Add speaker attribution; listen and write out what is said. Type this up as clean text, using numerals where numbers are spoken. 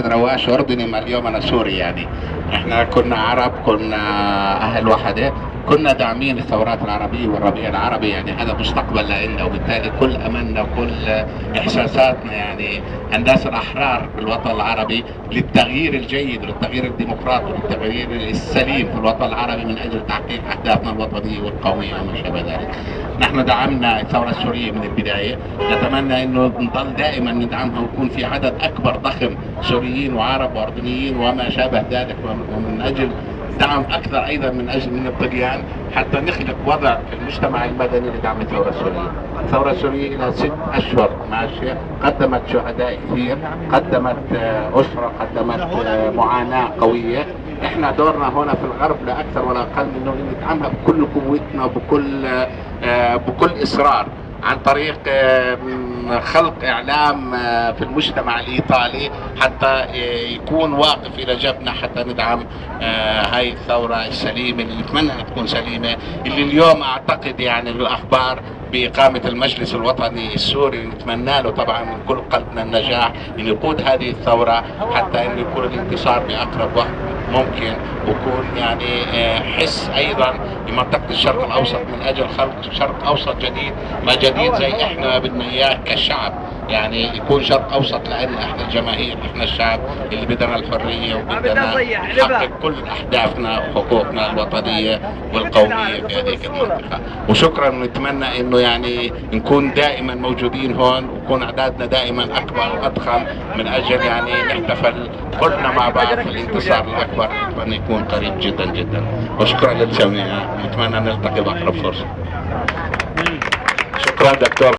Speaker 1: رواش أردني، ما اليوم أنا سوري يعني. إحنا كنا عرب، كنا أهل وحدة، كنا داعمين الثورات العربية والربيع العربي، يعني هذا مستقبل لنا، وبالتالي كل أملنا وكل إحساساتنا يعني الناس الأحرار بالوطن العربي للتغيير الجيد وللتغيير الديمقراطي وللتغيير السليم في الوطن العربي من أجل تحقيق أهدافنا الوطنية والقومية وما شابه ذلك. نحن دعمنا الثورة السورية من البداية، نتمنى انه نضل دائما ندعمها ويكون في عدد اكبر ضخم سوريين وعرب واردنيين وما شابه ذلك، ومن اجل دعم اكثر ايضا من الطليان حتى نخلق وضع في المجتمع المدني لدعم الثورة السورية. الثورة السورية لها 6 اشهر ماشية، قدمت شهداء كثير، قدمت اسرة، قدمت معاناة قوية. احنا دورنا هنا في الغرب لا اكثر ولا اقل من انه ندعمها بكل قوتنا وبكل اصرار، عن طريق خلق اعلام في المجتمع الايطالي حتى يكون واقف الى جنبنا حتى ندعم هاي الثوره السليمه اللي نتمنى ان تكون سليمه، اللي اليوم اعتقد يعني الاخبار باقامه المجلس الوطني السوري نتمنى له طبعا من كل قلبنا النجاح ان يقود هذه الثوره حتى ان يكون الانتصار باقرب وقت ممكن، ويكون يعني حس ايضا لمنطقه الشرق الاوسط من اجل خلق شرق اوسط جديد، ما جديد زي احنا بدنا اياه كشعب، يعني يكون شرق اوسط لنا احنا الجماهير، احنا الشعب اللي بدنا الحريه وبدنا نحقق كل اهدافنا وحقوقنا الوطنيه والقوميه في هذه المنطقه. وشكرا، ونتمنى انه يعني نكون دائما موجودين هون، ويكون اعدادنا دائما اكبر واضخم من اجل يعني نحتفل كلنا مع بعض في الانتصار الاكبر، نتمنى يكون قريب جدا جدا. وشكرا للجميع، نتمنى نلتقي باقرب فرصه. شكرا دكتور.